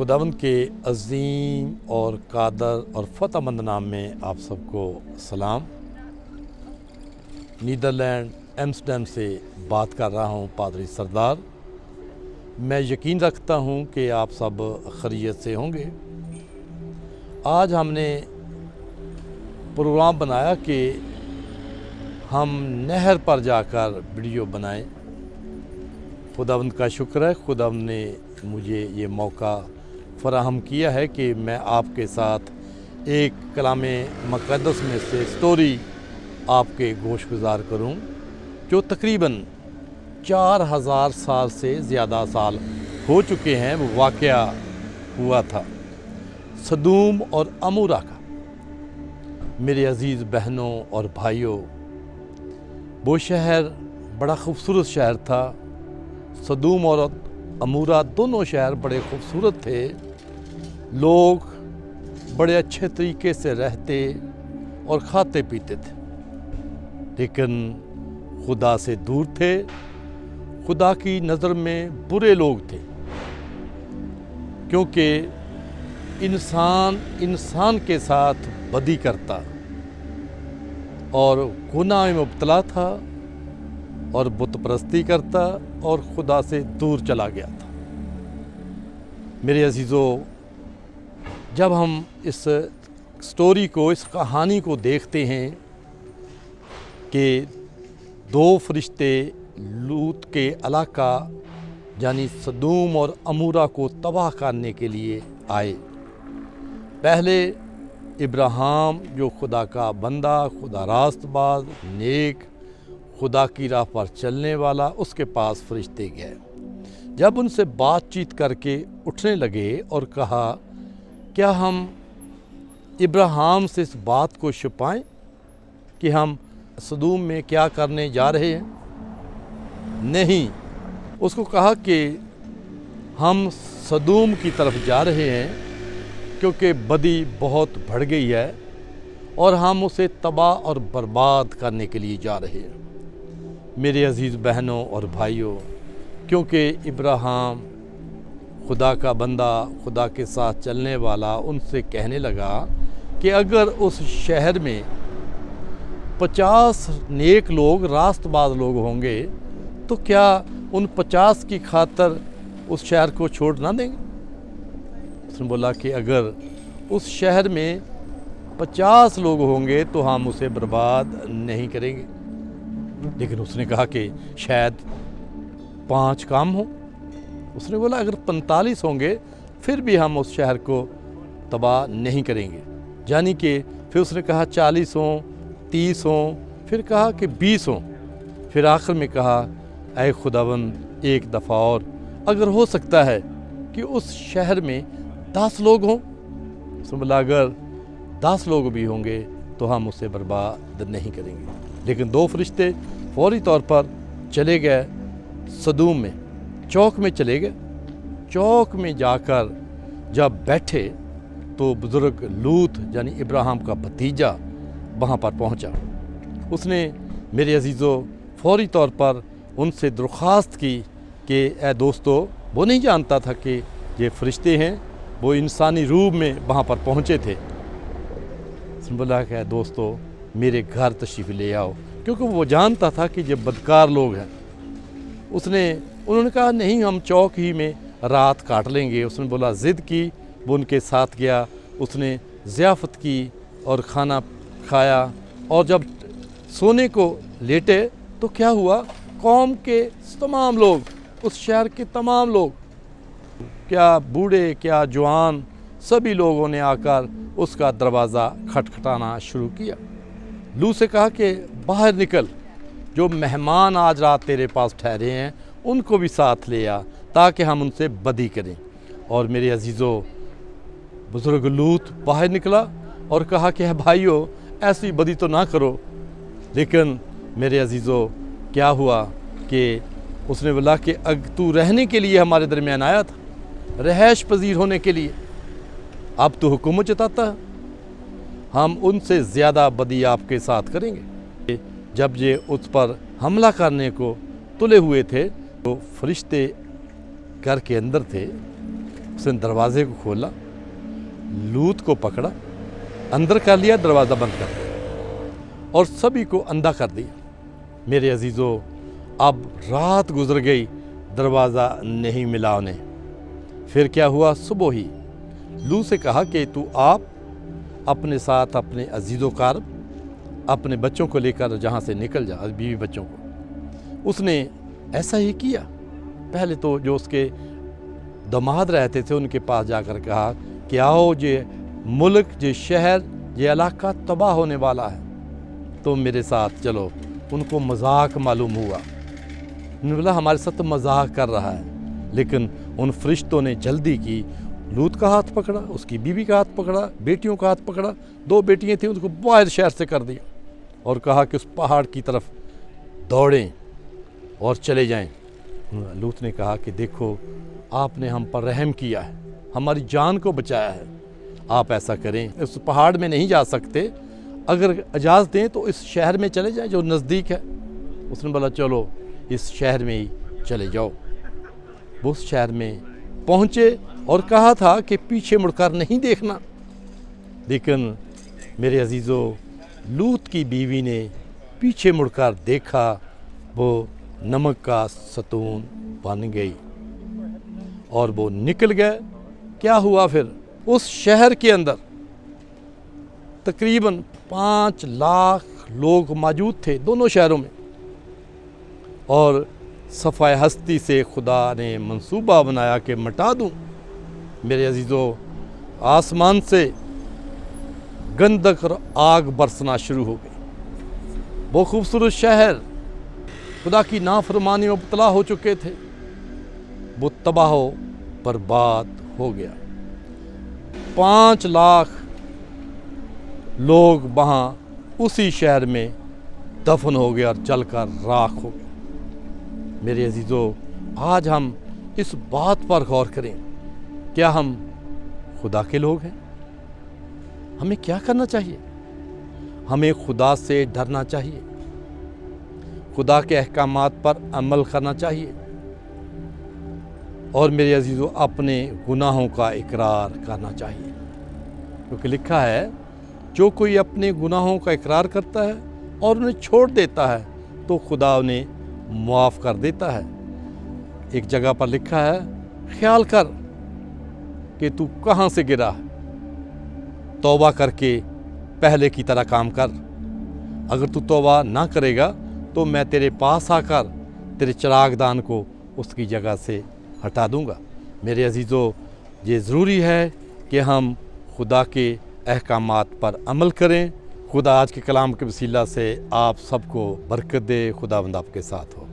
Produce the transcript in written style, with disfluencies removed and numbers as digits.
खुदावंद के अज़ीम और कादर और फ़तहमंद नाम में आप सबको सलाम। नीदरलैंड एम्स्टर्डम से बात कर रहा हूँ पादरी सरदार। मैं यकीन रखता हूँ कि आप सब खैरियत से होंगे। आज हमने प्रोग्राम बनाया कि हम नहर पर जाकर वीडियो बनाएं। खुदावंद का शुक्र है, खुदावंद ने मुझे ये मौका फराहम किया है कि मैं आपके साथ एक कलामे मुक़द्दस में से स्टोरी आपके गोशगुजार करूं, जो तकरीबन 4000 साल से ज़्यादा साल हो चुके हैं। वो वाक़या हुआ था सदूम और अमूरा का। मेरे अज़ीज़ बहनों और भाइयों, वो शहर बड़ा खूबसूरत शहर था। सदूम और अमूरा दोनों शहर बड़े खूबसूरत थे। लोग बड़े अच्छे तरीके से रहते और खाते पीते थे, लेकिन खुदा से दूर थे। खुदा की नज़र में बुरे लोग थे, क्योंकि इंसान के साथ बदी करता और गुनाह में मुब्तला था और बुत परस्ती करता और खुदा से दूर चला गया था। मेरे अजीज़ों, जब हम इस स्टोरी को, इस कहानी को देखते हैं कि दो फरिश्ते लूत के इलाका यानी सदूम और अमूरा को तबाह करने के लिए आए। पहले इब्राहिम, जो खुदा का बंदा, खुदा रास्तबाज, नेक, खुदा की राह पर चलने वाला, उसके पास फरिश्ते गए। जब उनसे बातचीत करके उठने लगे और कहा, क्या हम इब्राहिम से इस बात को छिपाएं कि हम सदूम में क्या करने जा रहे हैं? नहीं, उसको कहा कि हम सदूम की तरफ जा रहे हैं, क्योंकि बदी बहुत बढ़ गई है और हम उसे तबाह और बर्बाद करने के लिए जा रहे हैं। मेरे अज़ीज़ बहनों और भाइयों, क्योंकि इब्राहिम खुदा का बंदा, खुदा के साथ चलने वाला, उनसे कहने लगा कि अगर उस शहर में 50 नेक लोग, रास्तबाज लोग होंगे, तो क्या उन 50 की खातर उस शहर को छोड़ ना देंगे? उसने बोला कि अगर उस शहर में 50 लोग होंगे तो हम उसे बर्बाद नहीं करेंगे। लेकिन उसने कहा कि शायद 5 काम हो। उसने बोला अगर 45 होंगे फिर भी हम उस शहर को तबाह नहीं करेंगे। यानी कि फिर उसने कहा 40 हों, 30 हों, फिर कहा कि 20 हों, फिर आखिर में कहा, ऐ खुदावंद, एक दफ़ा और अगर हो सकता है कि उस शहर में 10 लोग हों। उसने बोला अगर 10 लोग भी होंगे तो हम उसे बर्बाद नहीं करेंगे। लेकिन दो फरिश्ते फौरी तौर पर चले गए सदूम में, चौक में चले गए। चौक में जाकर जब बैठे तो बुज़ुर्ग लूत यानी इब्राहिम का भतीजा वहाँ पर पहुँचा। उसने, मेरे अजीज़ों, फौरी तौर पर उनसे दरख्वास्त की कि ए दोस्तों, वो नहीं जानता था कि ये फरिश्ते हैं, वो इंसानी रूप में वहाँ पर पहुँचे थे। उसने बोला कि दोस्तों, मेरे घर तशरीफ़ ले आओ, क्योंकि वो जानता था कि ये बदकार लोग हैं। उन्होंने कहा नहीं, हम चौक ही में रात काट लेंगे। उसने बोला, ज़िद की, वो उनके साथ गया। उसने ज़ियाफ़त की और खाना खाया, और जब सोने को लेटे तो क्या हुआ, कौम के तमाम लोग, उस शहर के तमाम लोग, क्या बूढ़े क्या जवान, सभी लोगों ने आकर उसका दरवाज़ा खटखटाना शुरू किया। लू से कहा कि बाहर निकल, जो मेहमान आज रात तेरे पास ठहरे हैं उनको भी साथ ले आ, ताकि हम उनसे बदी करें। और मेरे अजीज़ों, बुज़ुर्ग लूत बाहर निकला और कहा कि भाइयों, ऐसी बदी तो ना करो। लेकिन मेरे अजीज़ों, क्या हुआ कि उसने बोला कि अगर तू रहने के लिए हमारे दरमियान आया था, रहायश पजीर होने के लिए, अब तो हुकूमत जताता है, हम उनसे ज़्यादा बदी आपके साथ करेंगे। जब ये उस पर हमला करने को तुले हुए थे तो फरिश्ते घर के अंदर थे। उसने दरवाजे को खोला, लूत को पकड़ा, अंदर कर लिया, दरवाज़ा बंद कर दिया और सभी को अंधा कर दिया। मेरे अजीज़ों, अब रात गुजर गई, दरवाज़ा नहीं मिला उन्हें। फिर क्या हुआ? सुबह ही लूत से कहा कि तू आप अपने साथ अपने अजीज़ो कारब, अपने बच्चों को लेकर जहाँ से निकल जा, बीवी बच्चों को। उसने ऐसा ही किया। पहले तो जो उसके दामाद रहते थे उनके पास जाकर कहा कि आओ, ये मुल्क, ये शहर, ये इलाका तबाह होने वाला है, तुम मेरे साथ चलो। उनको मजाक मालूम हुआ। उन्होंने बोला हमारे साथ तो मजाक कर रहा है। लेकिन उन फरिश्तों ने जल्दी की, लूत का हाथ पकड़ा, उसकी बीवी का हाथ पकड़ा, बेटियों का हाथ पकड़ा। 2 बेटियां थीं, उनको बाहर शहर से कर दिया और कहा कि उस पहाड़ की तरफ दौड़ें और चले जाएं। लूत ने कहा कि देखो, आपने हम पर रहम किया है, हमारी जान को बचाया है, आप ऐसा करें, उस पहाड़ में नहीं जा सकते, अगर इजाज़त दें तो इस शहर में चले जाएं जो नज़दीक है। उसने बोला चलो इस शहर में ही चले जाओ। वो उस शहर में पहुँचे और कहा था कि पीछे मुड़कर नहीं देखना। लेकिन मेरे अजीज़ों, लूत की बीवी ने पीछे मुड़कर देखा, वो नमक का सतून बन गई और वो निकल गए। क्या हुआ फिर? उस शहर के अंदर तकरीबन 5 लाख लोग मौजूद थे, दोनों शहरों में। और सफ़ाए हस्ती से खुदा ने मंसूबा बनाया कि मिटा दूँ। मेरे अजीज़ों, आसमान से गंधक और आग बरसना शुरू हो गई। वो खूबसूरत शहर खुदा की नाफरमानी में मुब्तला हो चुके थे, वो तबाह बर्बाद हो गया। 5 लाख लोग वहाँ उसी शहर में दफन हो गए और जलकर राख हो गए। मेरे अजीज़ों, आज हम इस बात पर गौर करें, क्या हम खुदा के लोग हैं? हमें क्या करना चाहिए? हमें खुदा से डरना चाहिए, खुदा के अहकामात पर अमल करना चाहिए और मेरे अजीज़ों, अपने गुनाहों का इकरार करना चाहिए। क्योंकि लिखा है, जो कोई अपने गुनाहों का इकरार करता है और उन्हें छोड़ देता है तो खुदा उन्हें मुआफ़ कर देता है। एक जगह पर लिखा है, ख्याल कर कि तू कहाँ से गिरा है, तौबा करके पहले की तरह काम कर। अगर तू तौबा ना करेगा तो मैं तेरे पास आकर तेरे चिरागदान को उसकी जगह से हटा दूंगा। मेरे अजीज़ों, ये ज़रूरी है कि हम खुदा के अहकामात पर अमल करें। खुदा आज के कलाम के वसीला से आप सबको बरकत दे। खुदावंद आपके साथ हो।